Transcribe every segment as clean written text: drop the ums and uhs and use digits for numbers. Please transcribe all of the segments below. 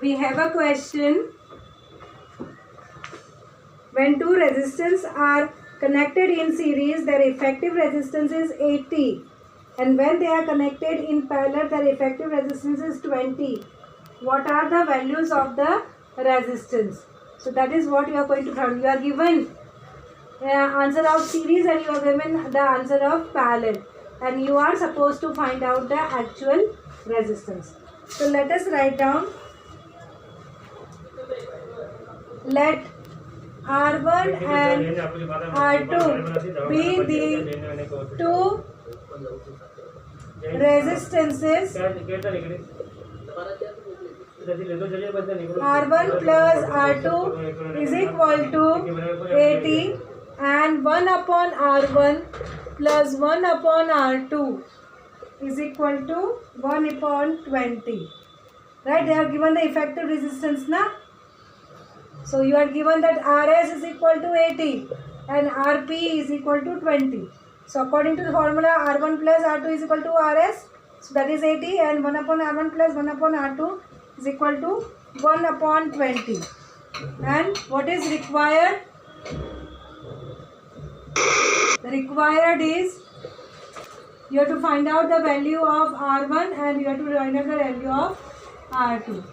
we have a question. When two resistors are connected in series, their effective resistance is 80, and when they are connected in parallel, their effective resistance is 20. What are the values of the resistance? So that is what you are going to find. You are given answer of series and you are given the answer of parallel, and you are supposed to find out the actual resistance. So let us write down. Let R1 and R2 be the two resistances. R1 plus R2 is equal to 80, and 1 upon R1 plus 1 upon R2 is equal to 1 upon 20. Right? They are given the effective resistance na. So you are given that Rs is equal to 80 and Rp is equal to 20. So according to the formula, R1 plus R2 is equal to Rs. So that is 80, and 1 upon R1 plus 1 upon R2 is equal to 1 upon 20. And what is required? Required is you have to find out the value of R1 and you have to find out the value of R2.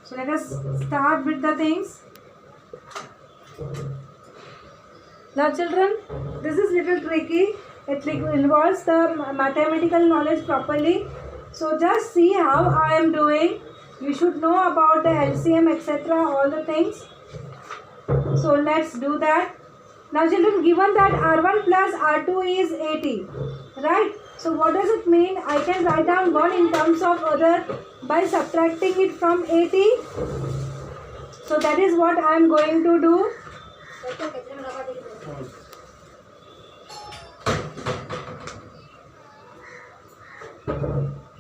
So let us start with the things. Now children, this is little tricky. It involves the mathematical knowledge properly. So just see how I am doing. You should know about the LCM, etc., all the things. So let's do that. Now children, given that R1 plus R2 is 80, right? So what does it mean? I can write down one in terms of other by subtracting it from 80. So that is what I am going to do.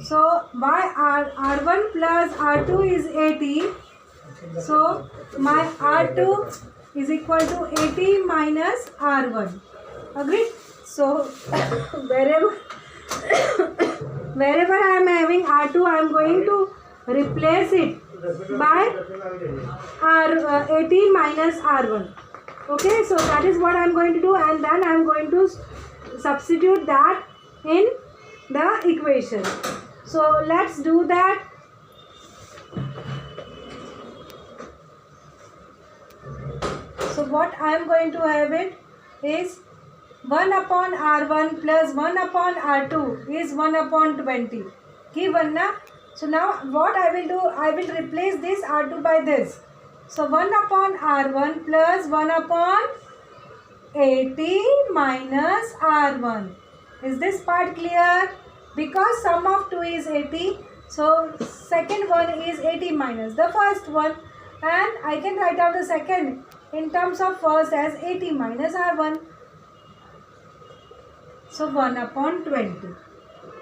So by R1 plus R2 is 80. So my R2 is equal to 80 minus R1. Agreed? So wherever I am having R2, I am going to replace it by 80 minus R1. Okay, so that is what I am going to do, and then I am going to substitute that in the equation. So let's do that. So what I am going to have it is 1 upon R1 plus 1 upon R2 is 1 upon 20. Given na? So now what I will do, I will replace this R2 by this. So 1 upon R1 plus 1 upon 80 minus R1. Is this part clear? Because sum of 2 is 80. So second one is 80 minus the first one. And I can write out the second in terms of first as 80 minus R1. So 1 upon 20.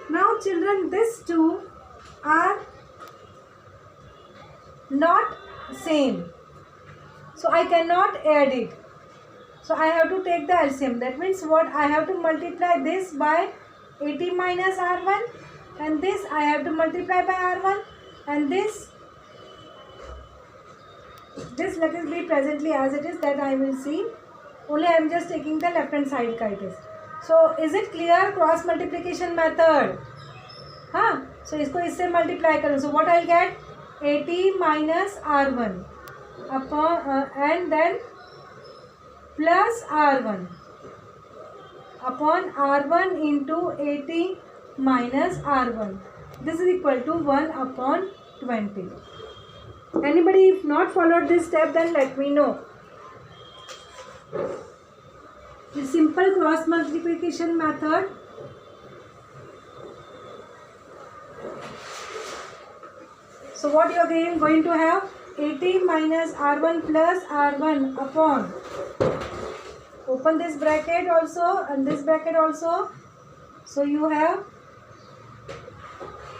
Now children, these two are not same. So I cannot add it. So I have to take the LCM. That means what? I have to multiply this by 80 minus R1, and this I have to multiply by R1, and this let it be presently as it is, that I will see. Only I am just taking the left hand side it is. So is it clear? Cross multiplication method. हाँ, so इसको इससे multiply करूँ. So what I'll get? 80 minus R1 upon and then plus R1 upon R1 into 80 minus R1. This is equal to 1 upon 20. Anybody if not followed this step, then let me know. The simple cross multiplication method. So what you are going to have? 80 minus R1 plus R1 upon, open this bracket also and this bracket also. So you have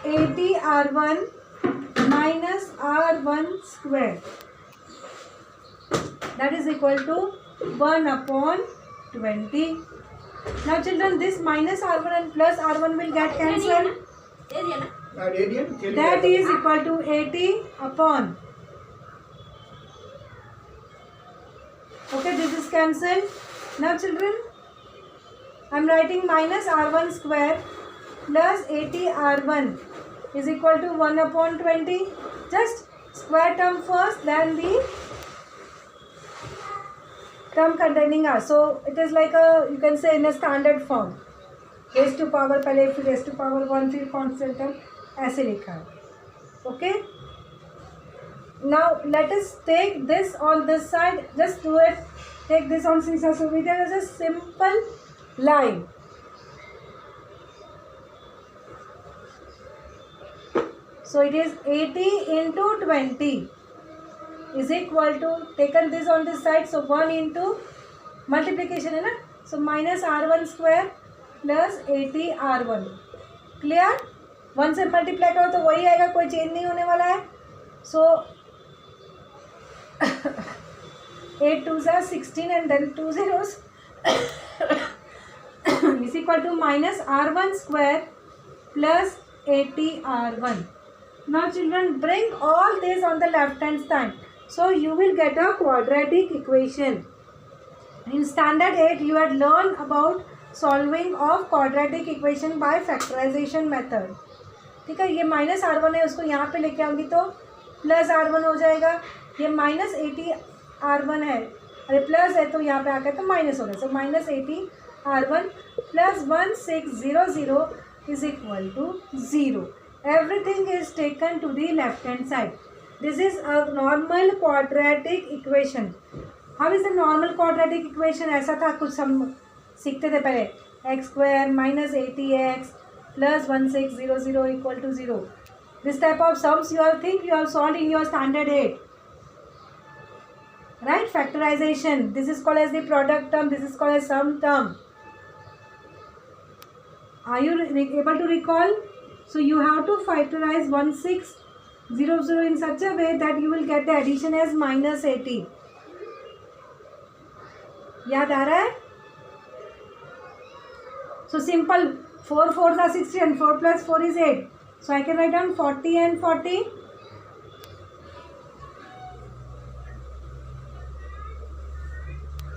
80 R1 minus R1 square. That is equal to 1 upon 20. Now children, this minus R1 and plus R1 will get cancelled. that is equal to 80 upon. Okay, this is cancelled. Now children, I am writing minus r1 square plus 80 r1 is equal to 1 upon 20. Just square term first, then the term containing r. So it is like a, you can say in a standard form. Raise to power पहले, फिर race to power 1, फिर constant term, ऐसे लिखा है. Okay, now let us take this on this side. Just do it. Take this on सीसा. So there is a simple line. So it is 80 into 20 is equal to, taken this on this side, so 1 into multiplication है ना, so minus r1 square plus 80 r1. Clear. 1 से multiply करो तो वही आएगा, कोई change नहीं होने वाला है. सो 8 2s are 16 and then 2 zeros is equal to minus r1 square plus 80 r1. Now children, bring all this on the left hand side. So you will get a quadratic equation. In standard 8 you had learned about solving of quadratic equation by factorisation method. ठीक है, ये minus r1 है, उसको यहाँ पे लेके आऊँगी तो प्लस r1 हो जाएगा. ये माइनस 80 r1 है, अरे प्लस है तो यहाँ पे आकर तो माइनस हो रहा है. So minus 80 r1 plus 1600 is equal to 0. Everything is taken to the left hand side. This is a normal quadratic equation. How is the normal quadratic equation? ऐसा था, कुछ हम सीखते थे पहले. X square minus 80x plus 1600 equal to 0. This type of sums you are think you are solve in your standard 8, right? Factorisation, this is called as the product term, this is called as sum term. Are you able to recall? So you have to factorise 1600 in such a way that you will get the addition as minus 80. याद आ रहा है? So simple, 4 4s are 60 and 4 plus 4 is 8. So I can write down 40 and 40.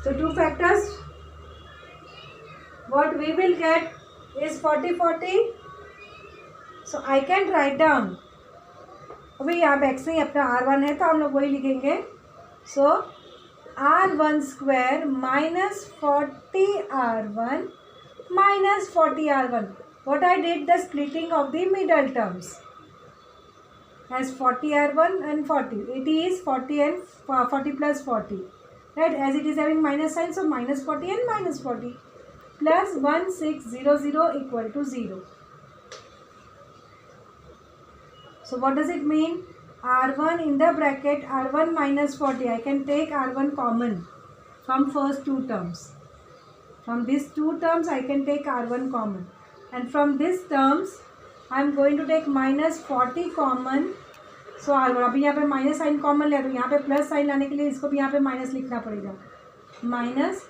So two factors. What we will get is 40 40. So I can write down. अभी यहाँ पे x नहीं, अपना r1 है तो हम लोग वही लिखेंगे. So r1 square minus 40 r1 minus 40 r1. What I did, the splitting of the middle terms as 40 r1 and 40. 80 is 40 and 40 plus 40, right? As it is having minus sign, so minus 40 and minus 40 plus 1600 equal to 0. So what does it mean? r1 in the bracket r1 minus 40. I can take r1 common from first two terms. From these two terms I can take r1 common, and from these terms I am going to take minus 40 common. So r1, अभी यहाँ पे minus sign common लिया तो यहाँ पे plus sign लाने के लिए इसको भी यहाँ पे माइनस लिखना पड़ेगा. माइनस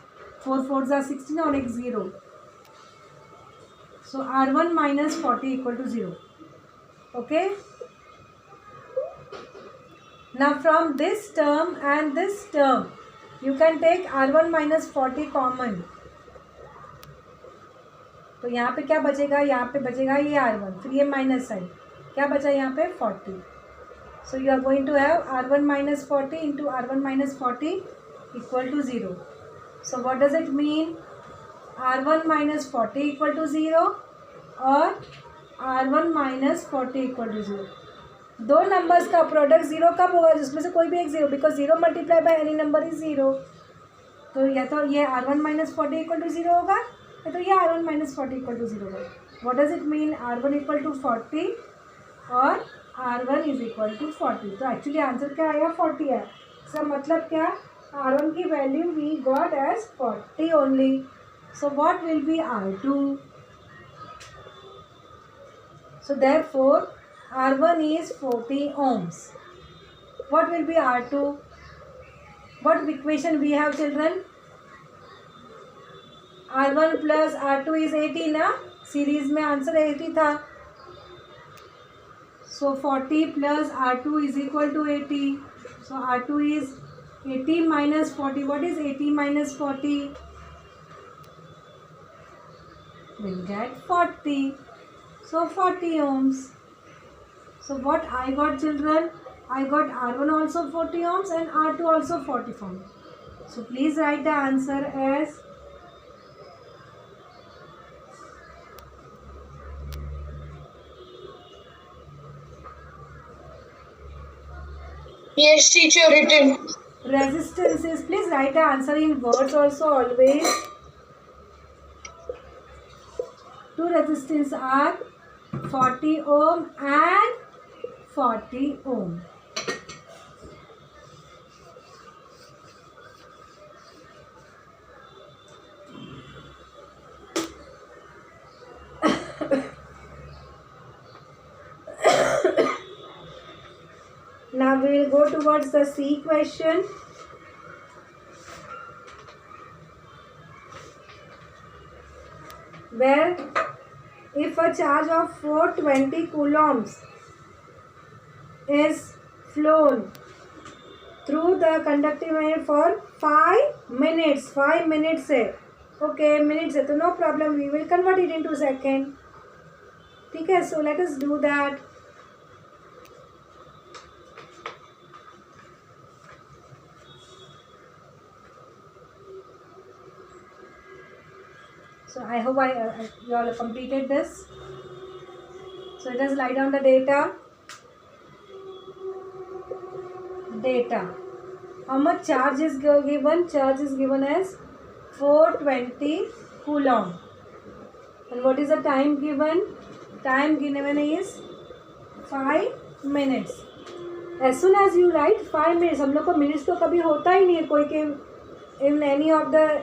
4 4s are 16 और एक 0. So r1 minus 40 equal to 0. Okay. Now from this term and this term you can take r1 minus 40 common. तो यहाँ पे क्या बचेगा? यहाँ पे बचेगा ये r1, फिर ये माइनस साइन, क्या बचा यहाँ पे? 40. So you are going to have r1 minus 40 into r1 minus 40 equal to 0. So what does it mean? r1 minus 40 equal to 0 और r1 माइनस 40 इक्वल टू 0. दो नंबर्स का प्रोडक्ट 0 कब होगा? जिसमें से कोई भी एक 0, because 0 multiply by any number is 0. तो या तो ये r1 माइनस 40 इक्वल टू 0 होगा, तो ये r1 माइनस 40 इक्वल टू 0 है. What does it mean? r1 equal to 40 और r1 इज इक्वल टू 40. तो एक्चुअली आंसर क्या आया? 40 है. इसका मतलब क्या? r1 की value we got as 40 only. So what will be r2? So therefore r1 is 40 ohms. What will be r2? What equation we have, children? r1 plus r2 is 80 ना. Series में answer 80 था. So 40 plus R2 is equal to 80. So R2 is 80 minus 40. What is 80 minus 40? We'll get 40. So 40 ohms. So what I got, children? I got R1 also 40 ohms and R2 also 40 ohms. So please write the answer as Yes, teacher, written. resistances. Please write the answer in words also always. Two resistance are 40 ohm and 40 ohm. Now we will go towards the C question. Where if a charge of 420 coulombs is flown through the conductive wire for 5 minutes. 5 minutes है. Okay, minutes है तो no problem. We will convert it into second. ठीक है, so let us do that. So I hope you all have completed this. So let us write down the data. How much charge is given? Charge is given as 420 coulomb. And what is the time given? Time given is 5 minutes. As soon as you write 5 minutes, हम लोग को minutes तो कभी होता ही नहीं है कोई के in any of the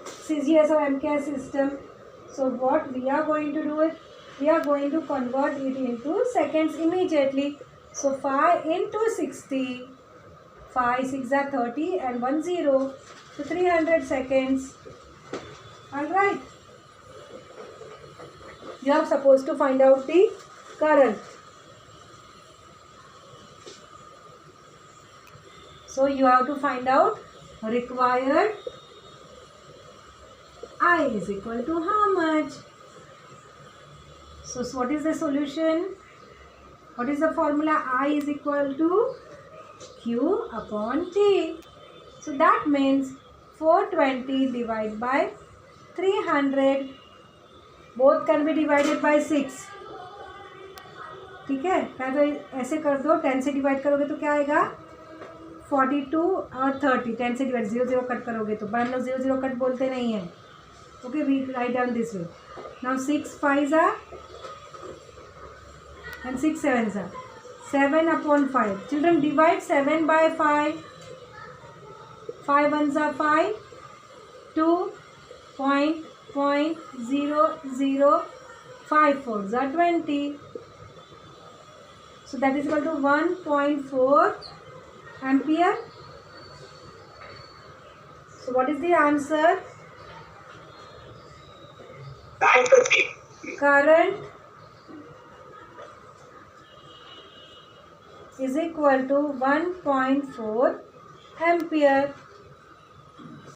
CGS or MKS system. So what we are going to do is we are going to convert it into seconds immediately. So 5 into 60. 5 6 are 30 and 1 0. So 300 seconds. Alright. You are supposed to find out the current. So you have to find out required I is equal to how much? So what is the solution? What is the formula? I is equal to Q upon T. So that means 420 divided by 300. Both can be divided by 6. ठीक है, तो ऐसे कर दो, 10 से divide करोगे तो क्या आएगा 42 और 30. 10 से डिवाइड 0 0 कट करोगे तो हम लोग 0 0 कट बोलते नहीं हैं. Okay, we write down this way. Now 6 5s are and 6 7s are 7 upon 5. Children, divide 7 by 5. 5 1s are 5. 2.0054s are 20. So that is equal to 1.4 ampere. So what is the answer? Current is equal to 1.4 ampere.